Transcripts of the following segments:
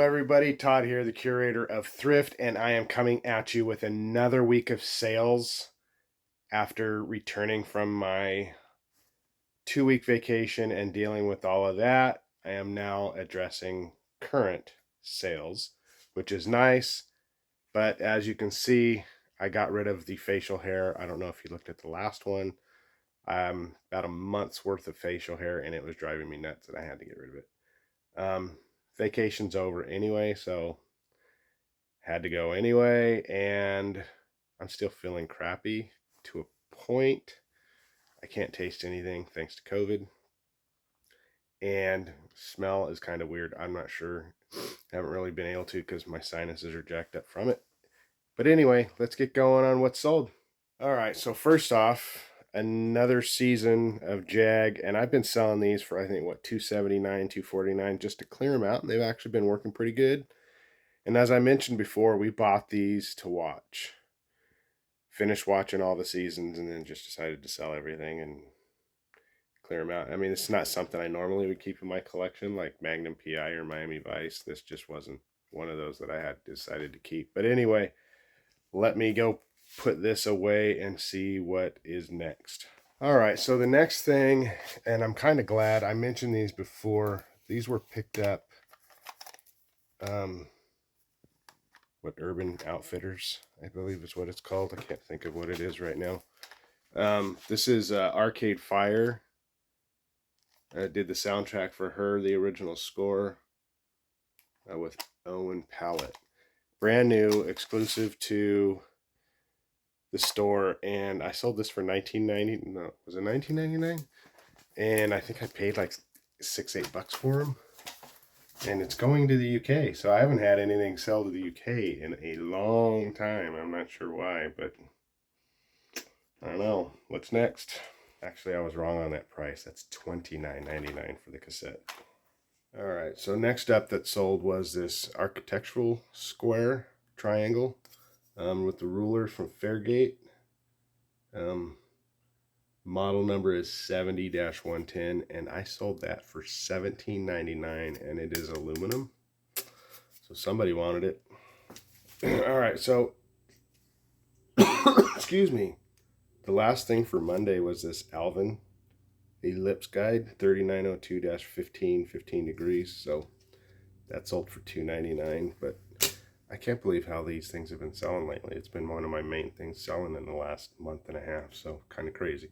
everybody, Todd here, the curator of Thrift, and I am coming at you with another week of sales after returning from my 2-week vacation and dealing with all of that. I am now addressing current sales, which is nice, but as you can see, I got rid of the facial hair. I don't know if you looked at the last one. About a month's worth of facial hair, and it was driving me nuts, and I had to get rid of it. Vacation's over anyway, so had to go anyway, and I'm still feeling crappy to a point. I can't taste anything thanks to COVID, and smell is kind of weird. I'm not sure. I haven't really been able to because my sinuses are jacked up from it. But anyway, let's get going on what's sold. All right, so first off, another season of Jag, and I've been selling these for I think what, $279, $249 just to clear them out, and they've actually been working pretty good. And as I mentioned before, we bought these to watch. Finished watching all the seasons and then just decided to sell everything and clear them out. I mean, it's not something I normally would keep in my collection like Magnum PI or Miami Vice. This just wasn't one of those that I had decided to keep. But anyway, let me go put this away and see what is next. All right, so the next thing, and I'm kind of glad I mentioned these before. These were picked up what, Urban Outfitters, I believe is what it's called. I can't think of what it is right now. This is Arcade Fire. I did the soundtrack for her, the original score with Owen Pallett. Brand new, exclusive to the store, and I sold this for $19.90. No, was it $19.99? And I think I paid like $6-8 for them. And it's going to the UK, so I haven't had anything sell to the UK in a long time. I'm not sure why, but I don't know. What's next? Actually, I was wrong on that price. That's $29.99 for the cassette. All right, so next up that sold was this architectural square triangle with the ruler from Fairgate. Model number is 70-110, and I sold that for $17.99, and it is aluminum. So somebody wanted it. All right, so excuse me. The last thing for Monday was this Alvin Ellipse Guide 3902-15, 15 degrees. So that sold for $2.99, but I can't believe how these things have been selling lately. It's been one of my main things selling in the last month and a half, so kind of crazy.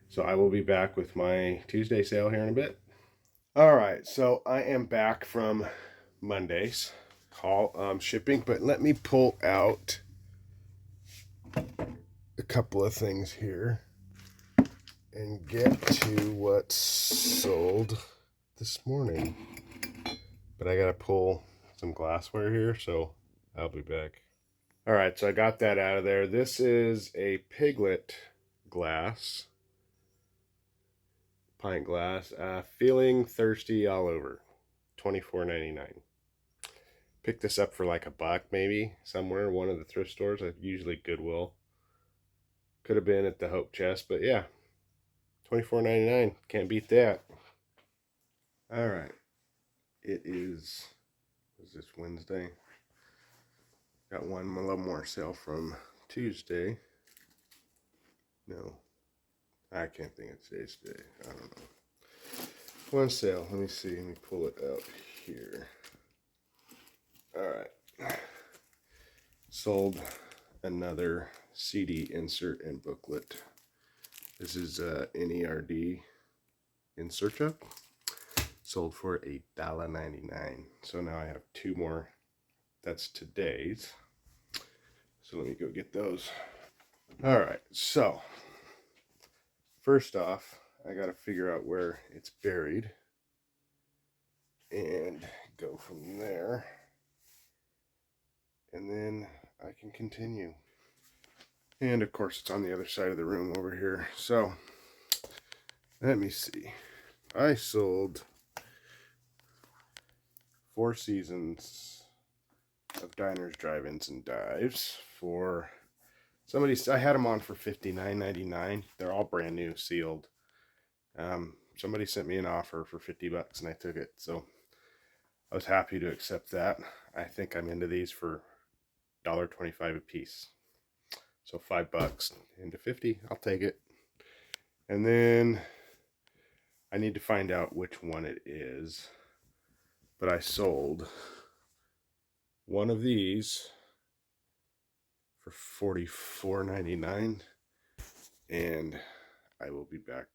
So I will be back with my Tuesday sale here in a bit. All right, so I am back from Monday's haul shipping, but let me pull out a couple of things here and get to what sold this morning. But I gotta pull some glassware here, so I'll be back. All right, so I got that out of there. This is a Piglet glass, pint glass, feeling thirsty all over, $24.99. Picked this up for like $1 maybe somewhere, one of the thrift stores, usually Goodwill. Could have been at the Hope Chest, but yeah, $24.99, can't beat that. All right, it is this Wednesday? Got one a little more sale from Tuesday. No, I can't think of today's day. I don't know. One sale. Let me see. Let me pull it out here. All right. Sold another CD insert and booklet. This is NERD In Search Of. Sold for $1.99. So now I have two more. That's today's. So let me go get those. All right. So first off, I got to figure out where it's buried and go from there. And then I can continue. And of course, it's on the other side of the room over here. So let me see. I sold 4 seasons of Diners, Drive-Ins, and Dives for somebody. I had them on for $59.99. They're all brand new, sealed. Somebody sent me an offer for $50 and I took it. So I was happy to accept that. I think I'm into these for $1.25 a piece. So $5 into 50, I'll take it. And then I need to find out which one it is. But I sold one of these for $44.99, and I will be back.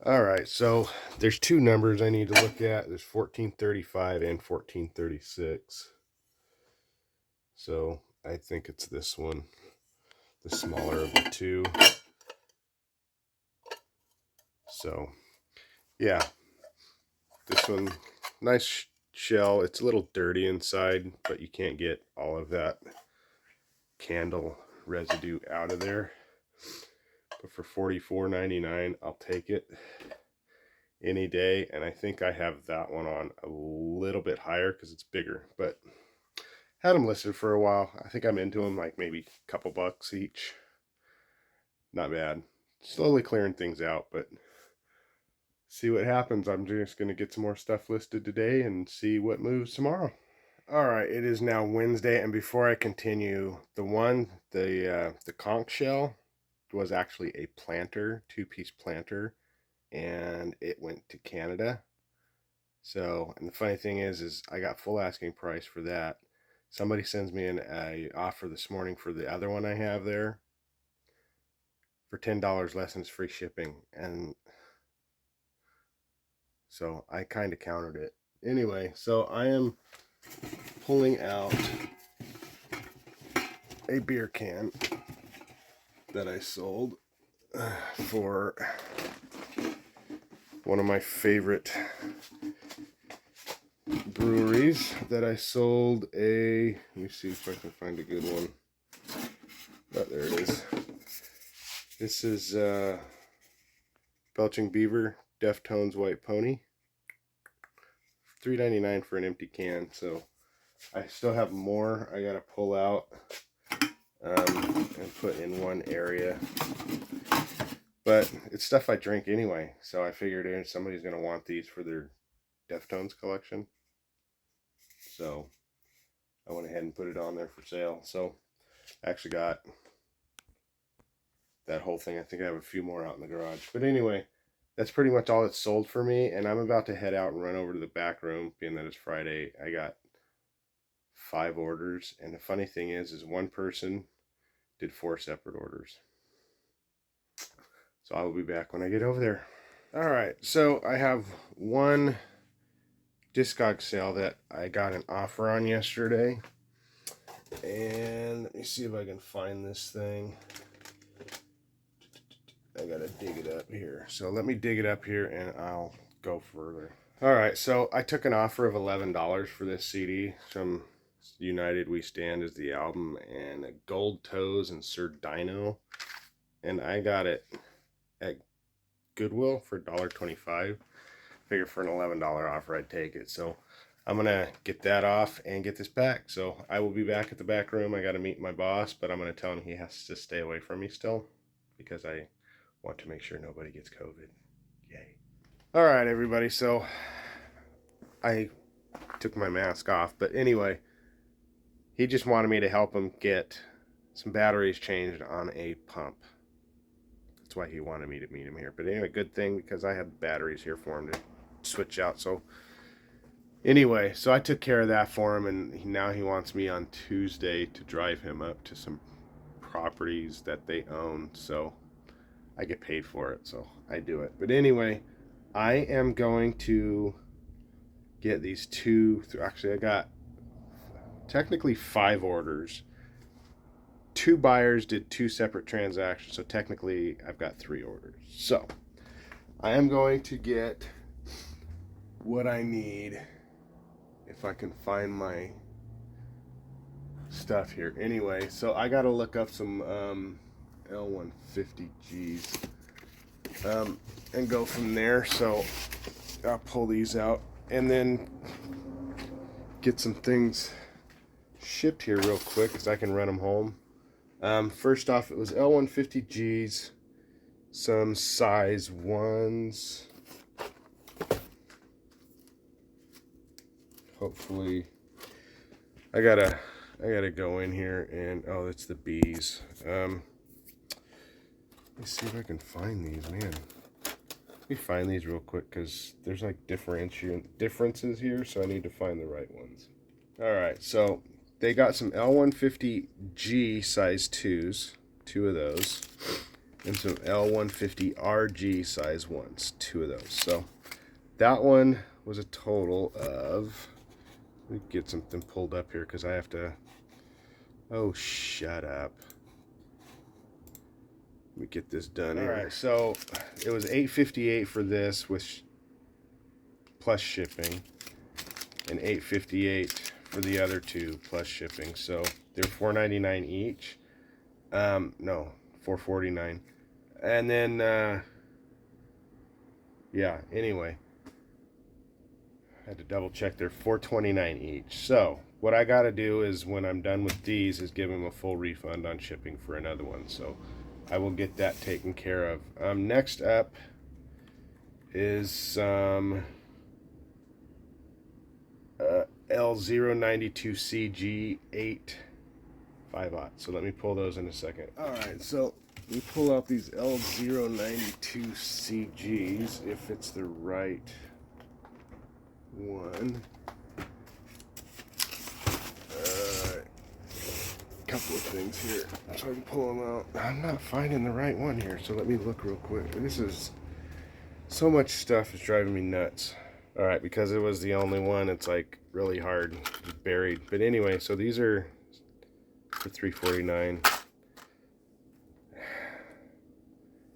All right, so there's two numbers I need to look at. There's 1435 and 1436. So I think it's this one, the smaller of the two. So yeah, this one, nice shell. It's a little dirty inside, but you can't get all of that candle residue out of there. But for $44.99, I'll take it any day. And I think I have that one on a little bit higher because it's bigger, but had them listed for a while. I think I'm into them, like maybe a couple bucks each. Not bad. Slowly clearing things out, but see what happens. I'm just going to get some more stuff listed today and see what moves tomorrow. All right, it is now Wednesday, and before I continue, the conch shell was actually a planter, two-piece planter, and it went to Canada. So, and the funny thing is I got full asking price for that. Somebody sends me an offer this morning for the other one I have there for $10 less and it's free shipping. And so I kind of countered it. Anyway, so I am pulling out a beer can that I sold for one of my favorite breweries that I sold let me see if I can find a good one. Oh, there it is. This is Belching Beaver Deftones White Pony. $3.99 for an empty can. So I still have more I gotta pull out and put in one area. But it's stuff I drink anyway, so I figured somebody's gonna want these for their Deftones collection. So I went ahead and put it on there for sale. So I actually got that whole thing. I think I have a few more out in the garage. But anyway, that's pretty much all it's sold for me. And I'm about to head out and run over to the back room, being that it's Friday. I got 5 orders. And the funny thing is one person did 4 separate orders. So I will be back when I get over there. All right, so I have one Discog sale that I got an offer on yesterday. And let me see if I can find this thing. I gotta dig it up here. So let me dig it up here and I'll go further. All right, so I took an offer of $11 for this CD from United We Stand is the album, and Gold Toes and Sir Dino. And I got it at Goodwill for $1.25. Figure for an $11 offer I'd take it. So I'm gonna get that off and get this back. So I will be back at the back room. I gotta meet my boss, but I'm gonna tell him he has to stay away from me still because I want to make sure nobody gets COVID. Yay. All right, everybody. So I took my mask off, but anyway, he just wanted me to help him get some batteries changed on a pump. That's why he wanted me to meet him here. But anyway, good thing because I had batteries here for him to switch out. So anyway, so I took care of that for him, and now he wants me on Tuesday to drive him up to some properties that they own. So I get paid for it, so I do it. But anyway, I am going to get these two. Actually, I got technically 5 orders. 2 buyers did 2 separate transactions, so technically I've got 3 orders. So I am going to get what I need if I can find my stuff here. Anyway, so I got to look up some L150Gs. And go from there. So I'll pull these out and then get some things shipped here real quick because I can run them home. First off, it was L150Gs, some size 1s, hopefully I gotta go in here and oh, it's the bees. Let me see if I can find these, man. Let me find these real quick because there's like differences here, so I need to find the right ones. All right, so they got some L150G size 2s, 2 of those, and some L150RG size 1s, 2 of those. So that one was a total of, let me get something pulled up here because I have to, oh, shut up. Let me get this done here. All right, so it was $8.58 for this with plus shipping, and $8.58 for the other 2 plus shipping. So they're $4.99 each. No, $4.49. And then yeah, anyway, I had to double check. They're $4.29 each. So what I got to do is when I'm done with these is give them a full refund on shipping for another one. So I will get that taken care of. Next up is some L092CG8 5/0. So let me pull those in a second. All right, so we pull out these L092CGs if it's the right one. Couple of things here so I can pull them out. I'm not finding the right one here, so let me look real quick. This is so much stuff is driving me nuts. All right, because it was the only one, it's like really hard, buried. But anyway, so these are for $3.49.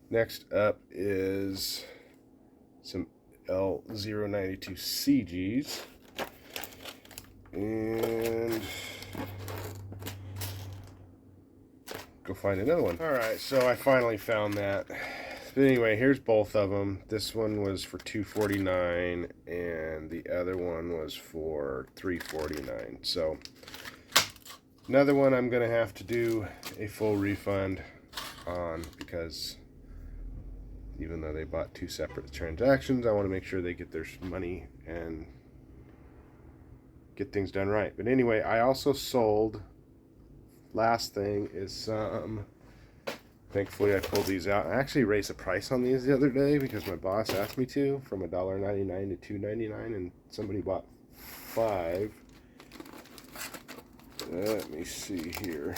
Next up is some L092CGs, and go find another one. All right, so I finally found that. But anyway, here's both of them. This one was for $2.49 and the other one was for $3.49. So another one I'm gonna have to do a full refund on because even though they bought 2 separate transactions, I want to make sure they get their money and get things done right. But anyway, I also sold, last thing is some, thankfully I pulled these out. I actually raised the price on these the other day because my boss asked me to, from $1.99 to $2.99, and somebody bought 5. Let me see here.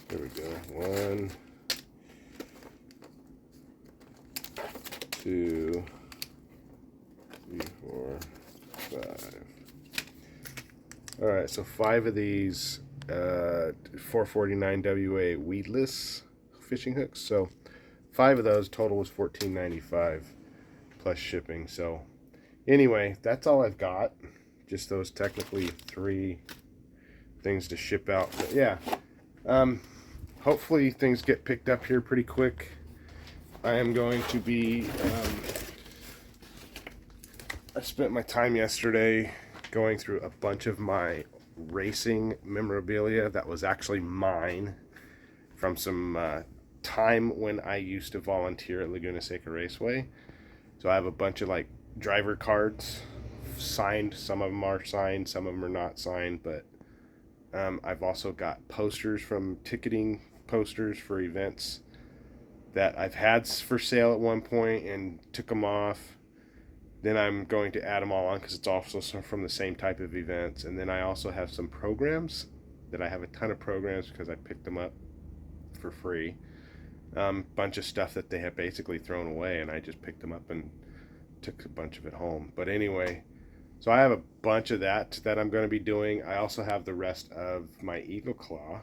There we go. 1, 2, 3, 4, 5. All right, so 5 of these $4.49 WA weedless fishing hooks. So 5 of those, total was $14.95 plus shipping. So anyway, that's all I've got. Just those technically 3 things to ship out. But yeah, hopefully things get picked up here pretty quick. I am going to be I spent my time yesterday going through a bunch of my racing memorabilia that was actually mine from some time when I used to volunteer at Laguna Seca Raceway. So I have a bunch of like driver cards signed. Some of them are signed, some of them are not signed, but I've also got posters from ticketing posters for events that I've had for sale at one point and took them off. Then I'm going to add them all on because it's also from the same type of events. And then I also have some programs that I have a ton of programs because I picked them up for free. Bunch of stuff that they have basically thrown away, and I just picked them up and took a bunch of it home. But anyway, so I have a bunch of that I'm going to be doing. I also have the rest of my Eagle Claw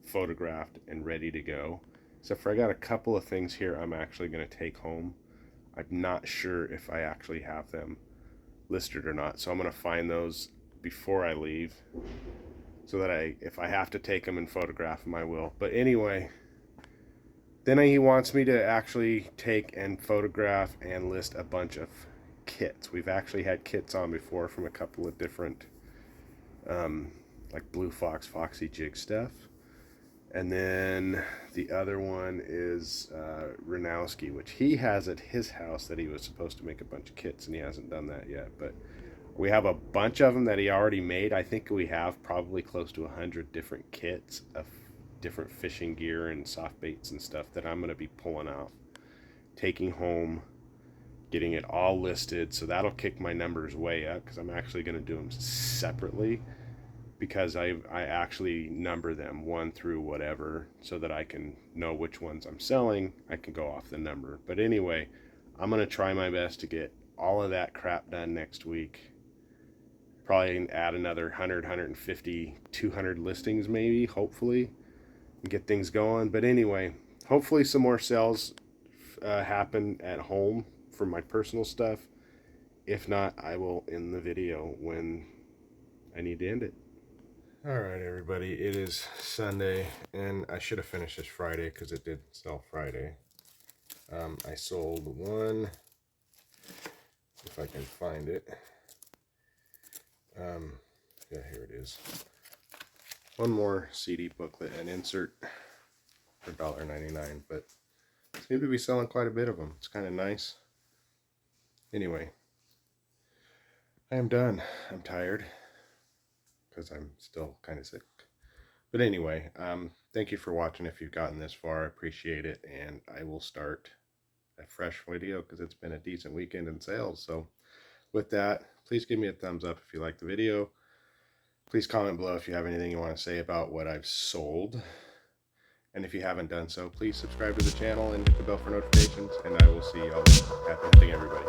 photographed and ready to go. Except for I got a couple of things here I'm actually going to take home. I'm not sure if I actually have them listed or not, so I'm going to find those before I leave so that if I have to take them and photograph them, I will. But anyway, then he wants me to actually take and photograph and list a bunch of kits. We've actually had kits on before from a couple of different like Blue Fox, Foxy Jig stuff. And then the other one is Renowski, which he has at his house that he was supposed to make a bunch of kits, and he hasn't done that yet. But We have a bunch of them that he already made. I think we have probably close to 100 different kits of different fishing gear and soft baits and stuff that I'm going to be pulling out, taking home, getting it all listed. So that'll kick my numbers way up because I'm actually going to do them separately, because I actually number them 1 through whatever so that I can know which ones I'm selling. I can go off the number. But anyway, I'm going to try my best to get all of that crap done next week. Probably add another 100, 150, 200 listings maybe, hopefully, and get things going. But anyway, hopefully some more sales happen at home for my personal stuff. If not, I will end the video when I need to end it. All right, everybody, it is Sunday, and I should have finished this Friday because it did sell Friday. I sold one, if I can find it. Yeah, here it is. One more CD booklet and insert for $1.99, but seem to be selling quite a bit of them. It's kind of nice. Anyway, I am done. I'm tired because I'm still kind of sick. But anyway, thank you for watching. If you've gotten this far, I appreciate it, and I will start a fresh video because it's been a decent weekend in sales. So with that, please give me a thumbs up if you like the video. Please comment below if you have anything you want to say about what I've sold. And if you haven't done so, please subscribe to the channel and hit the bell for notifications. And I will see y'all. Happy hunting, everybody.